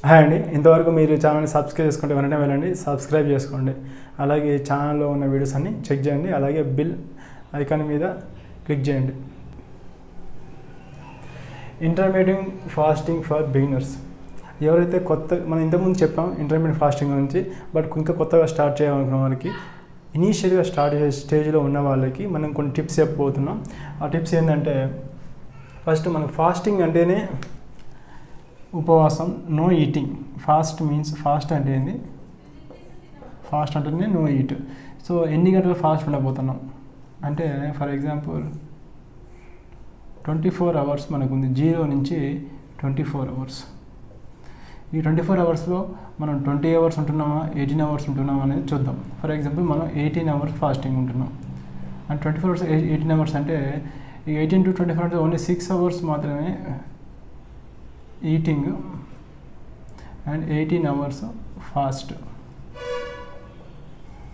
Hi అండి, ఇంతవరకు మీరు ఛానల్ని సబ్స్క్రైబ్ చేసుకుంటే వెంటనే వెళ్ళండి, సబ్స్క్రైబ్ చేసుకోండి. అలాగే ఛానల్లో ఉన్న వీడియోస్ అన్ని చెక్ చేయండి. అలాగే బిల్ ఐకాన్ మీద క్లిక్ చేయండి. Intermediate fasting for beginners. ఎవరైతే మనం ఇంతకుముందు చెప్పాం ఇంటర్మీడియట్ ఫాస్టింగ్ గురించి, బట్ ఇంకా కొత్తగా స్టార్ట్ చేయాలనుకున్న వాళ్ళకి, ఇనీషియల్గా స్టార్ట్ చేసే స్టేజ్లో ఉన్న వాళ్ళకి మనం కొన్ని టిప్స్ చెప్పబోతున్నాం. ఆ టిప్స్ ఏంటంటే, ఫస్ట్ మనకు ఫాస్టింగ్ అంటేనే ఉపవాసం, no eating. Fast means fast అంటే ఏంది? ఫాస్ట్ అంటేనే నో ఈట్. సో ఎన్ని గంటలు ఫాస్ట్ ఉండబోతున్నాం అంటే, ఫర్ ఎగ్జాంపుల్ 24 అవర్స్ మనకు ఉంది, 0 నుంచి 24 అవర్స్. ఈ 24 అవర్స్లో మనం 20 అవర్స్ ఉంటున్నామా, 18 అవర్స్ ఉంటున్నామా అనేది చూద్దాం. ఫర్ ఎగ్జాంపుల్ మనం 18 అవర్స్ ఫాస్టింగ్ ఉంటున్నాం అండ్ 24 అవర్స్ 18 అవర్స్ అంటే, ఈ 18 to 24 అంటే ఓన్లీ 6 అవర్స్ మాత్రమే ఈటింగ్ అండ్ 18 అవర్స్ ఫాస్ట్.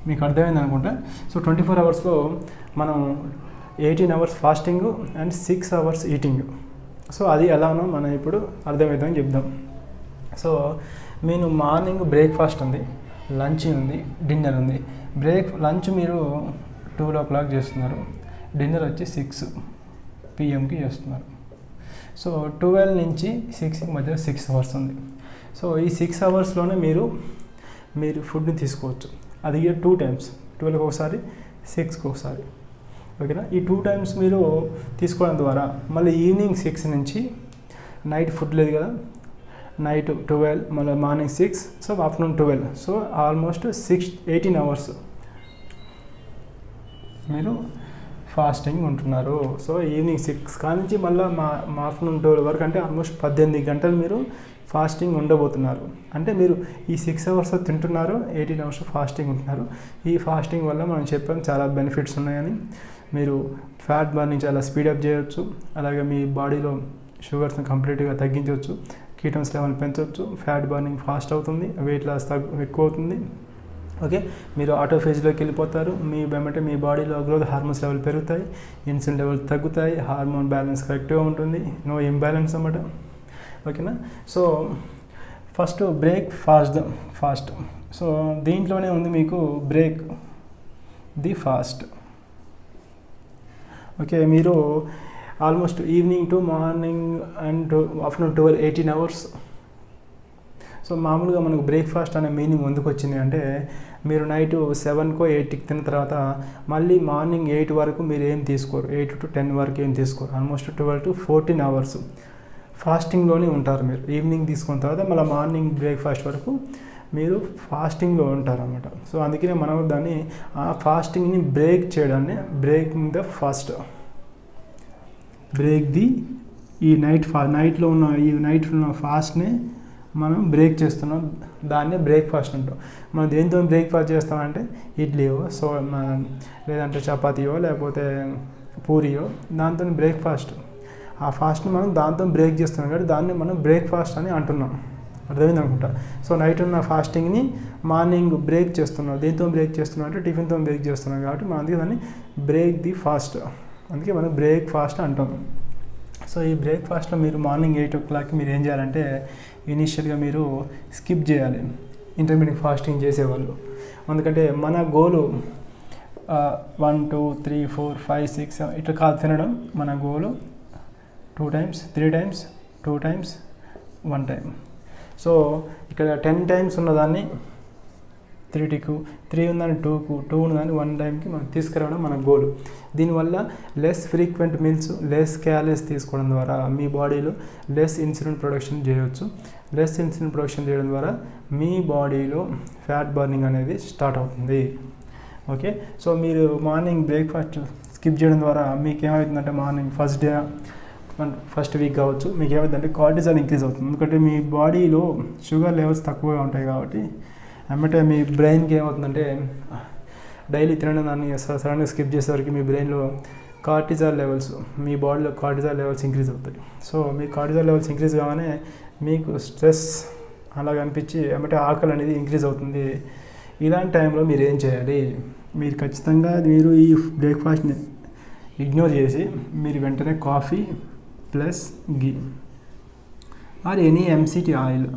మీకు అర్థమైంది అనుకుంటా. సో 24 అవర్స్లో మనం 18 hours fasting and 6 hours eating. So అది ఎలానో మనం ఇప్పుడు అర్థమవుతుందని చెప్దాం. సో నేను మార్నింగ్ బ్రేక్ఫాస్ట్ ఉంది, లంచ్ ఉంది, డిన్నర్ ఉంది. లంచ్ మీరు 12 o'clock చేస్తున్నారు, డిన్నర్ వచ్చి 6 PM చేస్తున్నారు. సో 12 నుంచి 6 మధ్య 6 అవర్స్ ఉంది. సో ఈ 6 అవర్స్లోనే మీరు ఫుడ్ని తీసుకోవచ్చు. అది 2 times, 12కి ఒకసారి, 6కి ఒకసారి. ఓకేనా? ఈ 2 times మీరు తీసుకోవడం ద్వారా మళ్ళీ ఈవినింగ్ 6 నుంచి, నైట్ ఫుడ్ లేదు కదా, నైట్ 12, మళ్ళీ morning 6, so afternoon 12. So almost 18 hours మీరు ఫాస్టింగ్ ఉంటున్నారు. సో ఈవినింగ్ 6 కానించి మళ్ళీ ఆఫ్టర్నూన్ 12 వరకు, అంటే ఆల్మోస్ట్ 18 గంటలు మీరు ఫాస్టింగ్ ఉండబోతున్నారు. అంటే మీరు ఈ 6 అవర్స్ తింటున్నారు, 18 అవర్స్ ఫాస్టింగ్ ఉంటున్నారు. ఈ ఫాస్టింగ్ వల్ల మనం చెప్పాం చాలా బెనిఫిట్స్ ఉన్నాయని. మీరు ఫ్యాట్ బర్నింగ్ చాలా స్పీడప్ చేయొచ్చు, అలాగే మీ బాడీలో షుగర్స్ని కంప్లీట్గా తగ్గించవచ్చు, కీటోన్స్ లెవెల్ పెంచవచ్చు, ఫ్యాట్ బర్నింగ్ ఫాస్ట్ అవుతుంది, వెయిట్ లాస్ ఎక్కువ అవుతుంది. ఓకే, మీరు ఆటోఫేజ్లోకి వెళ్ళిపోతారు. మీ బాడీలో గ్రోత్ హార్మోన్స్ లెవెల్ పెరుగుతాయి, ఇన్సులిన్ లెవెల్ తగ్గుతాయి, హార్మోన్ బ్యాలెన్స్ కరెక్ట్గా ఉంటుంది, నో ఇంబ్యాలెన్స్ అన్నమాట. ఓకేనా? So first break fast. So దీంట్లోనే ఉంది మీకు బ్రేక్ ది ఫాస్ట్. ఓకే, మీరు almost evening to morning and afternoon 12, 18 hours. So మామూలుగా మనకు బ్రేక్ఫాస్ట్ అనే మీనింగ్ ఎందుకు వచ్చింది అంటే, మీరు నైట్ 7కో 8కి తిన్న తర్వాత మళ్ళీ మార్నింగ్ 8 వరకు మీరు ఏం తీసుకోరు, 8 to 10 వరకు ఏం తీసుకోరు. ఆల్మోస్ట్ 12 to 14 అవర్స్ ఫాస్టింగ్లోనే ఉంటారు. మీరు ఈవినింగ్ తీసుకున్న తర్వాత మళ్ళీ మార్నింగ్ బ్రేక్ఫాస్ట్ వరకు మీరు ఫాస్టింగ్లో ఉంటారు అన్నమాట. సో అందుకనే మనం దాన్ని ఆ ఫాస్టింగ్ని బ్రేక్ చేయడాన్ని breaking the fast, break the ఈ నైట్లో ఉన్న ఫాస్ట్ని మనం బ్రేక్ చేస్తున్నాం, దాన్నే బ్రేక్ఫాస్ట్ అంటాం. మనం దేంతో బ్రేక్ఫాస్ట్ చేస్తామంటే ఇడ్లీయో, లేదంటే చపాతీయో, లేకపోతే పూరియో, దాంతో బ్రేక్ఫాస్ట్. ఆ ఫాస్ట్ని మనం దాంతో బ్రేక్ చేస్తున్నాం కాబట్టి దాన్ని మనం బ్రేక్ఫాస్ట్ అని అంటున్నాం. అర్థమైంది అనుకుంటా. సో నైట్ ఉన్న ఫాస్టింగ్ని మార్నింగ్ బ్రేక్ చేస్తున్నాం. దేంతో బ్రేక్ చేస్తున్నాం అంటే టిఫిన్తో బ్రేక్ చేస్తున్నాం కాబట్టి మనం అందుకే దాన్ని బ్రేక్ ది ఫాస్ట్, అందుకే మనం బ్రేక్ఫాస్ట్ అంటాం. సో ఈ బ్రేక్ఫాస్ట్లో మీరు మార్నింగ్ 8 o'clock మీరు ఏం చేయాలంటే, ఇనీషియల్గా మీరు స్కిప్ చేయాలి ఇంటర్మీడియట్ ఫాస్టింగ్ చేసేవాళ్ళు. ఎందుకంటే మన గోలు 1, 2, 3, 4, 5, 6, 7 ఇట్లా కాదు తినడం. మన గోలు 2 times, 3 times, 2 times, 1 time. So ఇక్కడ 10 times ఉన్నదాన్ని 3కు, 3 ఉందని 2కు, 2 ఉన్నదాన్ని 1 timeకి మనం తీసుకురావడం మన గోల్. దీనివల్ల less frequent meals, less calories తీసుకోవడం ద్వారా మీ బాడీలో లెస్ ఇన్సులిన్ ప్రొడక్షన్ చేయవచ్చు. లెస్ ఇన్సులిన్ ప్రొడక్షన్ చేయడం ద్వారా మీ బాడీలో ఫ్యాట్ బర్నింగ్ అనేది స్టార్ట్ అవుతుంది. ఓకే, సో మీరు మార్నింగ్ బ్రేక్ఫాస్ట్ స్కిప్ చేయడం ద్వారా మీకు ఏమవుతుందంటే, మార్నింగ్ ఫస్ట్ వీక్ కావచ్చు, మీకు ఏమవుతుందంటే కార్టిజాల్ ఇంక్రీజ్ అవుతుంది. ఎందుకంటే మీ బాడీలో షుగర్ లెవెల్స్ తక్కువగా ఉంటాయి కాబట్టి, అంటే మీ బ్రెయిన్కి ఏమవుతుందంటే, డైలీ తినడం దాన్ని సడన్గా స్కిప్ చేసేసరికి మీ బ్రెయిన్లో కార్టిజాల్ లెవెల్స్, మీ బాడీలో కార్టిజాల్ లెవెల్స్ ఇంక్రీజ్ అవుతాయి. సో మీ కార్టిజాల్ లెవెల్స్ ఇంక్రీజ్ కాగానే మీకు స్ట్రెస్ అలాగ అనిపించి ఆకలి అనేది ఇంక్రీజ్ అవుతుంది. ఇలాంటి టైంలో మీరు ఏం చేయాలి? మీరు ఖచ్చితంగా ఈ బ్రేక్ఫాస్ట్ని ఇగ్నోర్ చేసి మీరు వెంటనే coffee plus ghee or any MCT oil,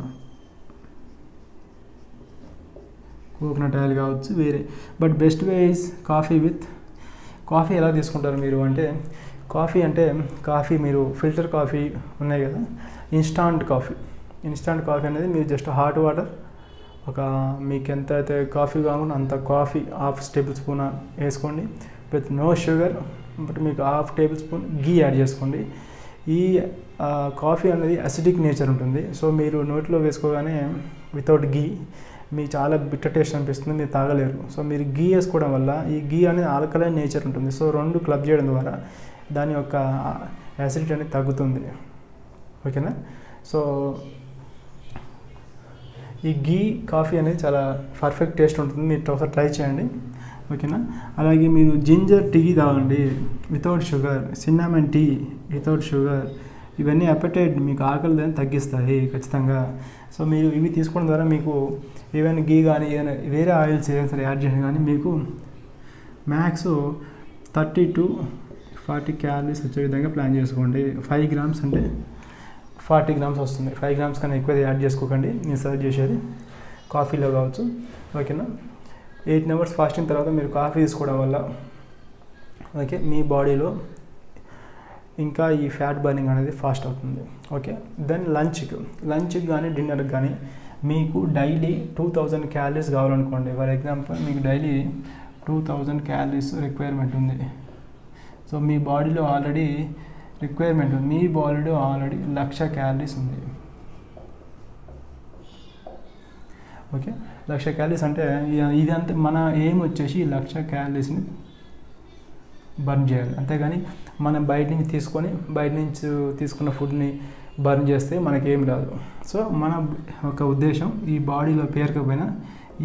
coconut oil కావచ్చు వేరే. But best way is coffee ఎలా తీసుకుంటారు మీరు అంటే, కాఫీ మీరు ఫిల్టర్ కాఫీ ఉన్నాయి కదా, ఇన్స్టాంట్ కాఫీ అనేది మీరు జస్ట్ హాట్ వాటర్ మీకు ఎంత అయితే కాఫీ కాకుండా అంత కాఫీ హాఫ్ టేబుల్ స్పూన్ వేసుకోండి విత్ నో షుగర్. బట్ మీకు హాఫ్ టేబుల్ స్పూన్ గీ యాడ్ చేసుకోండి. ఈ కాఫీ అనేది అసిడిక్ నేచర్ ఉంటుంది. సో మీరు నోట్లో వేసుకోగానే వితౌట్ గీ మీకు చాలా బిట్టర్ టేస్ట్ అనిపిస్తుంది, మీరు తాగలేరు. సో మీరు గీ వేసుకోవడం వల్ల ఈ గీ అనేది ఆల్కలైన్ నేచర్ ఉంటుంది. సో రెండు క్లబ్ చేయడం ద్వారా దాని యొక్క యాసిడిటీ అనేది తగ్గుతుంది. ఓకేనా. సో ఈ గీ కాఫీ అనేది చాలా పర్ఫెక్ట్ టేస్ట్ ఉంటుంది, మీరు ఒకసారి ట్రై చేయండి. ఓకేనా. అలాగే మీరు జింజర్ టీ తాగండి without sugar, cinnamon tea without sugar. ఇవన్నీ అపెటైట్ మీకు ఆకలి తగ్గిస్తాయి ఖచ్చితంగా. సో మీరు ఇవి తీసుకోవడం ద్వారా మీకు ఈవెన్ గీ కానీ ఏదైనా వేరే ఆయిల్స్ ఏదైనా సరే యాడ్ చేయడం కానీ మీకు మ్యాక్స్ 30 to 40 క్యాలరీస్ వచ్చే విధంగా ప్లాన్ చేసుకోండి. 5 grams అంటే 40 grams వస్తుంది. 5 grams కన్నా ఎక్కువ యాడ్ చేసుకోకండి. నేను సజెస్ట్ చేసేది కాఫీలో కావచ్చు. ఓకేనా. 8 hours ఫాస్టింగ్ తర్వాత మీరు కాఫీ తీసుకోవడం వల్ల ఓకే మీ బాడీలో ఇంకా ఈ ఫ్యాట్ బర్నింగ్ అనేది ఫాస్ట్ అవుతుంది. ఓకే. దెన్ లంచ్కి కానీ డిన్నర్కి కానీ మీకు డైలీ 2000 క్యాలరీస్ కావాలనుకోండి. ఫర్ ఎగ్జాంపుల్ మీకు డైలీ 2000 క్యాలరీస్ రిక్వైర్మెంట్ ఉంది. సో మీ బాడీలో ఆల్రెడీ రిక్వైర్మెంట్ ఉంది, మీ బాడీలో ఆల్రెడీ 1000 క్యాలరీస్ ఉంది. ఓకే. 1000 క్యాలరీస్ అంటే ఇదంతా మన ఎయిమ్ వచ్చేసి 1000 క్యాలరీస్ని బర్న్ చేయాలి. అంతేగాని మనం బయట నుంచి తీసుకున్న ఫుడ్ని బర్న్ చేస్తే మనకేం రాదు. సో మన ఒక ఉద్దేశం ఈ బాడీలో పేరుకపోయినా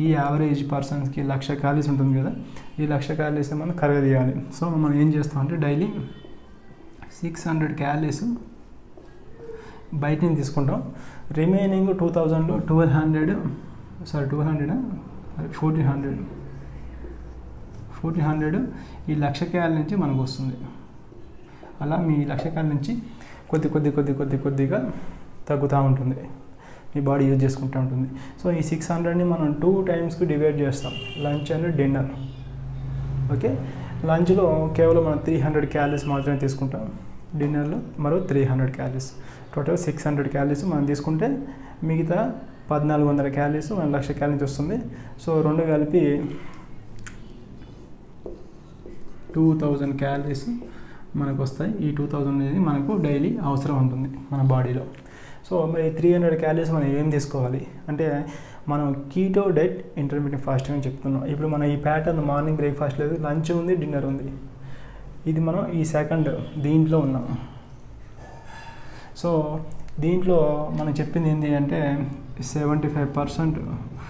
ఈ యావరేజ్ పర్సన్స్కి 1000 క్యాలరీస్ ఉంటుంది కదా, ఈ 1000 క్యాలరీస్ని మనం కరగదీయాలి. సో మనం ఏం చేస్తామంటే డైలీ 600 క్యాలరీస్ బయట నుంచి తీసుకుంటాం. రిమైనింగ్ 2000లో 1400 ఈ 1000 క్యాలరీ నుంచి మనకు వస్తుంది. అలా మీ 1000 క్యాలరీ నుంచి కొద్దిగా తగ్గుతూ ఉంటుంది, మీ బాడీ యూజ్ చేసుకుంటూ ఉంటుంది. సో ఈ 600ని మనం 2 టైమ్స్కి డివైడ్ చేస్తాం, లంచ్ అండ్ డిన్నర్. ఓకే. లంచ్లో కేవలం మనం 300 క్యాలరీస్ మాత్రమే తీసుకుంటాం, డిన్నర్లో మరో 300 క్యాలరీస్, టోటల్ 600 క్యాలరీస్ మనం తీసుకుంటే మిగతా 1400 క్యాలరీస్ మన 1000 క్యాలరీస్ వస్తుంది. సో రెండు కలిపి 2000 క్యాలరీస్ మనకు వస్తాయి. ఈ 2000 అనేది మనకు డైలీ అవసరం ఉంటుంది మన బాడీలో. సో మరి 300 క్యాలరీస్ మనం ఏం తీసుకోవాలి అంటే, మనం కీటో డైట్ ఇంటర్మీడియట్ ఫాస్టింగ్ అని చెప్తున్నాం. ఇప్పుడు మనం ఈ ప్యాటర్న్ మార్నింగ్ బ్రేక్ఫాస్ట్ లేదు, లంచ్ ఉంది, డిన్నర్ ఉంది. ఇది మనం ఈ సెకండ్ దీంట్లో ఉన్నాం. సో దీంట్లో మనం చెప్పింది ఏంటి అంటే 75%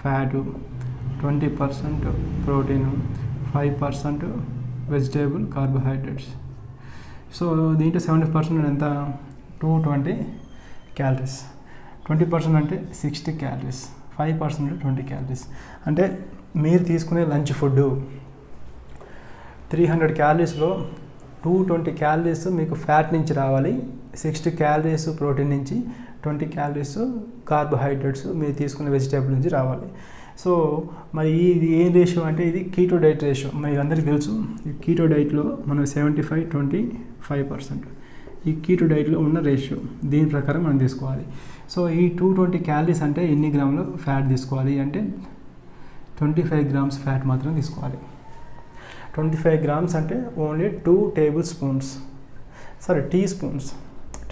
fat, 20% protein, 5% vegetable carbohydrates. So దీంట్లో 70% ఎంత 220 క్యాలరీస్, 20% అంటే 60 క్యాలరీస్, 5% అంటే 20 క్యాలరీస్. అంటే మీరు తీసుకునే లంచ్ ఫుడ్ 300 క్యాలరీస్లో 220 క్యాలరీస్ మీకు ఫ్యాట్ నుంచి రావాలి, 60 క్యాలరీస్ ప్రోటీన్ నుంచి, 20 క్యాలరీస్ కార్బోహైడ్రేట్స్ మీరు తీసుకునే వెజిటేబుల్ నుంచి రావాలి. సో మరి ఇది ఏం రేషియో అంటే ఇది కీటో డైట్ రేషియో. మీకు అందరికీ తెలుసు ఈ కీటో డైట్లో మనం 75-25%. ఈ కీటో డైట్లో ఉన్న రేషియో దీని ప్రకారం మనం తీసుకోవాలి. సో ఈ 220 క్యాలరీస్ అంటే ఎన్ని గ్రాములు ఫ్యాట్ తీసుకోవాలి అంటే 25 grams ఫ్యాట్ మాత్రం తీసుకోవాలి. 25 grams అంటే only 2 tablespoons, sorry teaspoons,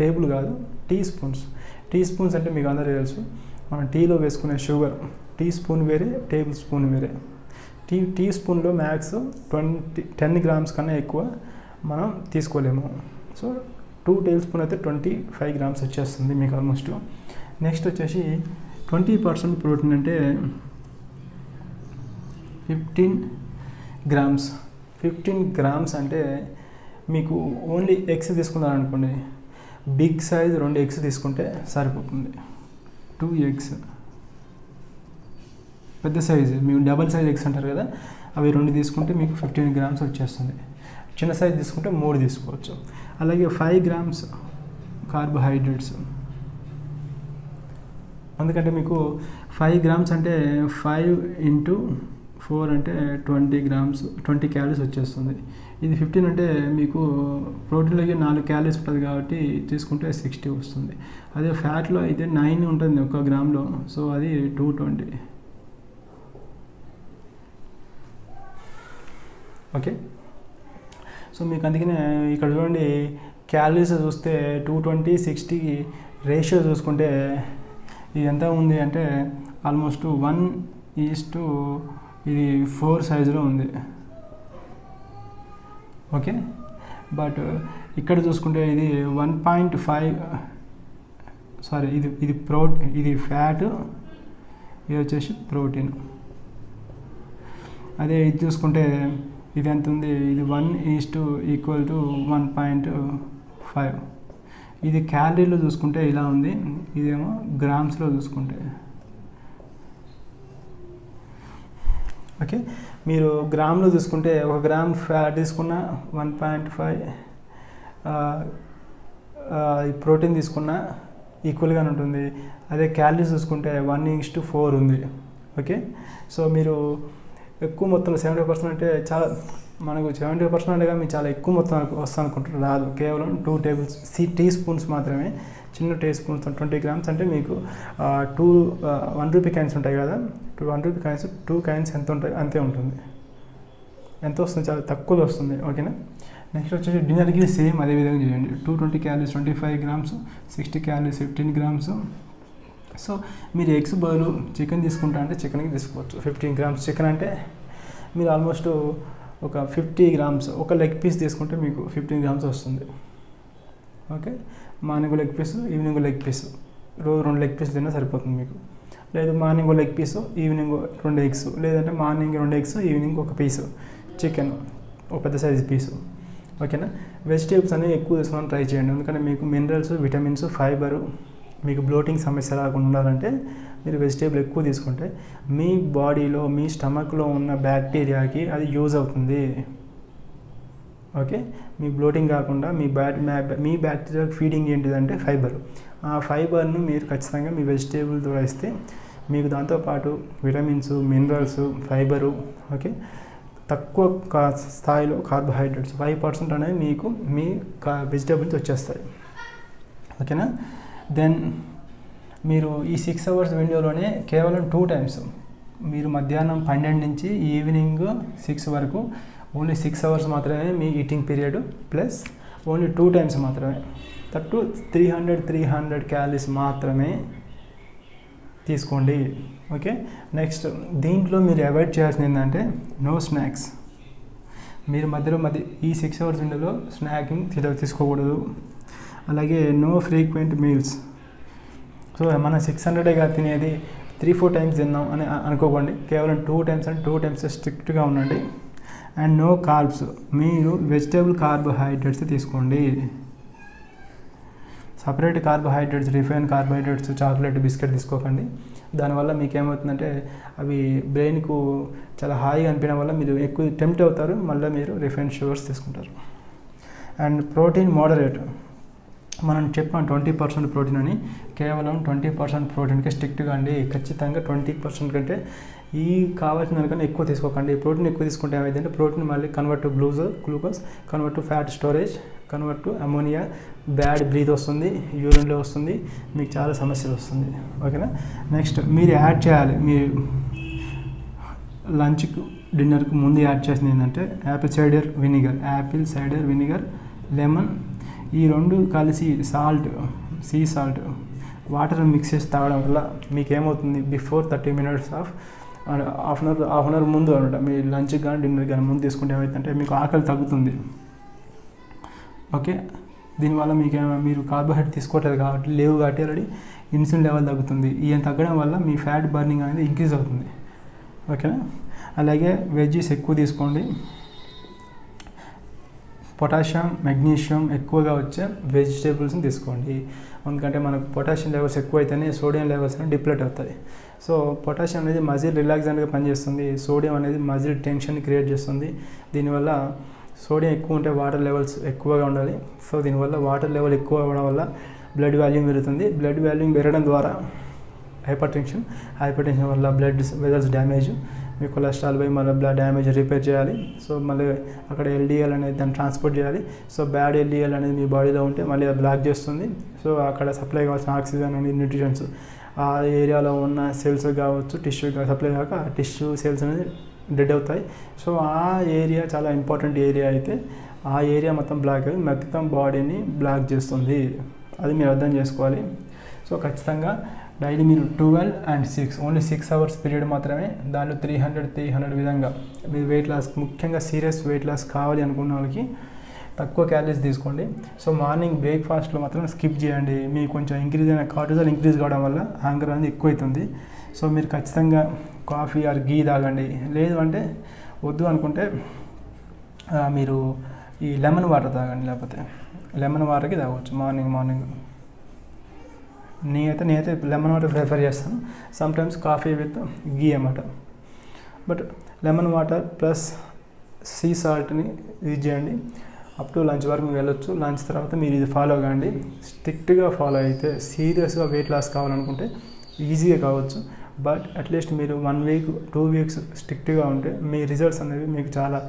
table కాదు టీ స్పూన్స్. టీ స్పూన్స్ అంటే మీకు అందరికీ తెలుసు, మనం టీలో వేసుకునే షుగర్ టీ స్పూన్ వేరే, టేబుల్ స్పూన్ వేరే. టీ స్పూన్లో మ్యాక్స్ 10 grams కన్నా ఎక్కువ మనం తీసుకోలేము. సో 2 tablespoons అయితే 25 grams వచ్చేస్తుంది మీకు ఆల్మోస్ట్. నెక్స్ట్ వచ్చేసి 20% ప్రోటీన్ అంటే 15 grams. 15 grams అంటే మీకు ఓన్లీ ఎగ్స్ తీసుకున్నారనుకోండి, బిగ్ సైజ్ 2 eggs తీసుకుంటే సరిపోతుంది. 2 eggs పెద్ద సైజు, మీకు డబల్ సైజ్ ఎగ్స్ అంటారు కదా, అవి 2 తీసుకుంటే మీకు 15 grams వచ్చేస్తుంది. చిన్న సైజ్ తీసుకుంటే 3 తీసుకోవచ్చు. అలాగే 5 grams కార్బోహైడ్రేట్స్, ఎందుకంటే మీకు 5 grams అంటే 5 into 4 అంటే 20 grams 20 calories వచ్చేస్తుంది. ఇది 15 అంటే మీకు ప్రోటీన్లోకి 4 calories ఉంటుంది కాబట్టి తీసుకుంటే 60 వస్తుంది. అదే ఫ్యాట్లో అయితే 9 ఉంటుంది 1 గ్రామ్లో, సో అది 220. ఓకే, సో మీకు అందుకనే ఇక్కడ చూడండి క్యాలరీస్ చూస్తే 220 60 రేషియో చూసుకుంటే ఇది ఎంత ఉంది అంటే ఆల్మోస్ట్ 1:, ఇది 4 సైజులో ఉంది. ఓకే, బట్ ఇక్కడ చూసుకుంటే ఇది 1.5 సారీ ఇది ఫ్యాట్, ఇది వచ్చేసి ప్రోటీన్. అదే ఇది చూసుకుంటే ఇది ఎంత ఉంది, ఇది 1:1.5. ఇది క్యాలరీలో చూసుకుంటే ఇలా ఉంది, ఇదేమో గ్రామ్స్లో చూసుకుంటే. ఓకే, మీరు గ్రామ్లో చూసుకుంటే 1 గ్రామ్ ఫ్యాట్ తీసుకున్న 1.5 ప్రోటీన్ తీసుకున్న ఈక్వల్గానే ఉంటుంది. అదే క్యాలరీస్ చూసుకుంటే 1:4 ఉంది. ఓకే, సో మీరు ఎక్కువ మొత్తంలో 70% అంటే చాలా మనకు 70% అంటే మీకు చాలా ఎక్కువ మొత్తం వస్తుంది అనుకుంటారు. రాదు, కేవలం 2 టీ స్పూన్స్ మాత్రమే, చిన్న టీ స్పూన్స్ 20 grams అంటే మీకు 1 రూపీ కాయిన్స్ ఉంటాయి కదా, 1 రూపీ కాయిన్స్ 2 కాయిన్స్ ఎంత ఉంటాయి అంతే ఉంటుంది. ఎంత వస్తుంది, చాలా తక్కువలో వస్తుంది. ఓకేనా, నెక్స్ట్ వచ్చేసి డిన్నర్కి సేమ్ అదే విధంగా చేయండి. 220 calories 25 grams, 60 calories 15 grams. So మీరు ఎగ్స్ బదులు చికెన్ తీసుకుంటా అంటే చికెన్కి తీసుకోవచ్చు. 15 grams చికెన్ అంటే మీరు ఆల్మోస్ట్ ఒక 50 grams ఒక లెగ్ పీస్ తీసుకుంటే మీకు 15 grams వస్తుంది. Okay, morning leg piece, evening leg piece, రోజు 2 లెగ్ పీస్ తిన్నా సరిపోతుంది మీకు. లేదు morning leg piece, evening 2 eggs, లేదంటే morning 2 eggs, evening 1 piece chicken, ఒక పెద్ద సైజు పీసు. ఓకేనా, వెజిటేబుల్స్ అనేవి ఎక్కువ తీసుకోవడానికి ట్రై చేయండి. ఎందుకంటే మీకు మినరల్స్, విటమిన్స్, ఫైబరు, మీకు బ్లోటింగ్ సమస్య రాకుండా ఉండాలంటే మీరు వెజిటేబుల్ ఎక్కువ తీసుకుంటే మీ బాడీలో, మీ స్టమక్లో ఉన్న బ్యాక్టీరియాకి అది యూజ్ అవుతుంది. ఓకే, మీ బ్లోటింగ్ కాకుండా మీ బ్యాక్టీరియాకి ఫీడింగ్ ఏంటిదంటే ఫైబర్. ఆ ఫైబర్ను మీరు ఖచ్చితంగా మీ వెజిటేబుల్ ద్వారా ఇస్తే మీకు దాంతోపాటు విటమిన్స్, మినరల్స్, ఫైబరు, ఓకే, తక్కువ స్థాయిలో కార్బోహైడ్రేట్స్ 5% అనేవి మీకు మీ వెజిటేబుల్స్ వచ్చేస్తాయి. ఓకేనా, దెన్ మీరు ఈ 6 hours విండోలోనే కేవలం 2 times మీరు మధ్యాహ్నం 12 నుంచి ఈవినింగ్ 6 వరకు ఓన్లీ 6 hours మాత్రమే మీ eating period, plus only 2 times మాత్రమే, తట్టు 300 calories మాత్రమే తీసుకోండి. ఓకే, నెక్స్ట్ దీంట్లో మీరు అవాయిడ్ చేయాల్సింది ఏంటంటే నో స్నాక్స్. మీరు మధ్యలో ఈ 6 hours విండోలో స్నాకింగ్ తీసుకోకూడదు. అలాగే నో ఫ్రీక్వెంట్ మీల్స్. సో మనం 600గా తినేది 3-4 times తిన్నాం అని అనుకోకండి, కేవలం 2 times అంటే 2 times స్ట్రిక్ట్గా ఉండండి. అండ్ నో కార్బ్స్, మీరు వెజిటేబుల్ కార్బోహైడ్రేట్స్ తీసుకోండి. Separate carbohydrates, refine carbohydrates, chocolate, biscuit తీసుకోకండి. దానివల్ల మీకు ఏమవుతుందంటే అవి బ్రెయిన్కు చాలా హాయిగా అనిపించడం వల్ల మీరు ఎక్కువ టెంప్ట్ అవుతారు, మళ్ళీ మీరు రిఫైన్ షుగర్స్ తీసుకుంటారు. And protein moderate. మనం చెప్పాం 20% ప్రోటీన్ అని, కేవలం 20% ప్రోటీన్కి స్ట్రిక్ట్గా అండి. ఖచ్చితంగా 20% కంటే ఈ కావాల్సిన దానికన్నా ఎక్కువ తీసుకోకండి. ప్రోటీన్ ఎక్కువ తీసుకుంటే ఏమైందంటే ప్రోటీన్ మళ్ళీ convert to glucose, convert to fat storage, convert to ammonia, bad breath వస్తుంది, యూరిన్లో వస్తుంది, మీకు చాలా సమస్యలు వస్తుంది. ఓకేనా, నెక్స్ట్ మీరు యాడ్ చేయాలి, మీరు లంచ్కు డిన్నర్కు ముందు యాడ్ చేసింది ఏంటంటే యాపిల్ సైడర్ వినిగర్, లెమన్, ఈ 2 కలిసి సీ సాల్ట్ వాటర్ మిక్స్ చేసి తాగడం వల్ల మీకు ఏమవుతుంది, before 30 minutes half an hour ముందు అనమాట మీ లంచ్కి కానీ డిన్నర్కి కానీ ముందు తీసుకుంటే ఏమవుతుందంటే మీకు ఆకలి తగ్గుతుంది. ఓకే, దీనివల్ల మీరు కార్బోహైడ్రేట్ తీసుకోవట్లేదు కాబట్టి ఆల్రెడీ ఇన్సులిన్ లెవెల్ తగ్గుతుంది. ఈయన తగ్గడం వల్ల మీ ఫ్యాట్ బర్నింగ్ అనేది ఇంక్రీజ్ అవుతుంది. ఓకేనా, అలాగే వెజ్జీస్ ఎక్కువ తీసుకోండి. పొటాషియం, మెగ్నీషియం ఎక్కువగా వచ్చే వెజిటేబుల్స్ని తీసుకోండి. ఎందుకంటే మనకు పొటాషియం లెవెల్స్ ఎక్కువైతేనే సోడియం లెవెల్స్ అనేవి డిప్లెట్ అవుతాయి. సో పొటాషియం అనేది మజిల్ రిలాక్సెంట్గా పనిచేస్తుంది, సోడియం అనేది మజిల్ టెన్షన్ క్రియేట్ చేస్తుంది. దీనివల్ల సోడియం ఎక్కువ ఉంటే వాటర్ లెవెల్స్ ఎక్కువగా ఉండాలి. సో దీనివల్ల వాటర్ లెవెల్ ఎక్కువ అవ్వడం వల్ల బ్లడ్ వాల్యూమ్ పెరుగుతుంది. బ్లడ్ వాల్యూమ్ పెరగడం ద్వారా హైపర్ టెన్షన్ వల్ల బ్లడ్ వెజల్స్ డ్యామేజ్, మీ కొలెస్ట్రాల్ పోయి మళ్ళీ బ్లడ్ డ్యామేజ్ రిపేర్ చేయాలి. సో మళ్ళీ అక్కడ ఎల్డిఎల్ అనేది దాన్ని ట్రాన్స్పోర్ట్ చేయాలి. సో బ్యాడ్ ఎల్డిఎల్ అనేది మీ బాడీలో ఉంటే మళ్ళీ అది బ్లాక్ చేస్తుంది. సో అక్కడ సప్లై కావాల్సిన ఆక్సిజన్ అండ్ న్యూట్రిషన్స్ ఆ ఏరియాలో ఉన్న సెల్స్ కావచ్చు, టిష్యూ సప్లై కాక ఆ టిష్యూ సెల్స్ అనేది డెడ్ అవుతాయి. సో ఆ ఏరియా చాలా ఇంపార్టెంట్ ఏరియా అయితే ఆ ఏరియా మొత్తం బ్లాక్ అయ్యి మొత్తం బాడీని బ్లాక్ చేస్తుంది. అది మీరు అర్థం చేసుకోవాలి. సో ఖచ్చితంగా డైలీ మీరు 12 and 6 ఓన్లీ 6 hours పీరియడ్ మాత్రమే, దాంట్లో 300 విధంగా మీరు వెయిట్ లాస్, ముఖ్యంగా సీరియస్ వెయిట్ లాస్ కావాలి అనుకున్న వాళ్ళకి తక్కువ క్యాలరీస్ తీసుకోండి. సో మార్నింగ్ బ్రేక్ఫాస్ట్లో మాత్రం స్కిప్ చేయండి. మీకు కొంచెం ఇంక్రీజ్ అయిన కార్టిజాల్ ఇంక్రీజ్ కావడం వల్ల హంగర్ అనేది ఎక్కువ అవుతుంది. సో మీరు ఖచ్చితంగా కాఫీ ఆర్ గీ తాగండి. లేదు అంటే వద్దు అనుకుంటే మీరు ఈ లెమన్ వాటర్ తాగండి, లేకపోతే లెమన్ వాటర్కి తాగవచ్చు మార్నింగ్. నేనైతే లెమన్ వాటర్ ప్రిఫర్ చేస్తాను. సమ్టైమ్స్ కాఫీ విత్ గీ అన్నమాట. But lemon water plus sea సాల్ట్ని యూజ్ చేయండి. అప్ టు లంచ్ వరకు మీరు వెళ్ళొచ్చు. లంచ్ తర్వాత మీరు ఇది ఫాలో కాండి. స్ట్రిక్ట్గా ఫాలో అయితే సీరియస్గా వెయిట్ లాస్ కావాలనుకుంటే ఈజీగా కావచ్చు. బట్ అట్లీస్ట్ మీరు 1 week 2 weeks స్ట్రిక్ట్గా ఉంటే మీ రిజల్ట్స్ అనేవి మీకు చాలా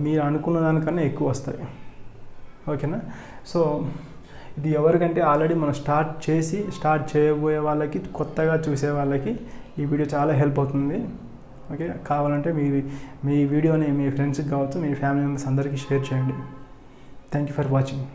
మీరు అనుకున్న దానికన్నా ఎక్కువ వస్తాయి. ఓకేనా? సో ఇది ఎవరికంటే ఆల్రెడీ మనం స్టార్ట్ చేయబోయే వాళ్ళకి, కొత్తగా చూసే వాళ్ళకి ఈ వీడియో చాలా హెల్ప్ అవుతుంది. ఓకే, కావాలంటే మీ వీడియోని మీ ఫ్రెండ్స్కి కావచ్చు, మీ ఫ్యామిలీ మెంబర్స్ అందరికీ షేర్ చేయండి. Thank you for watching.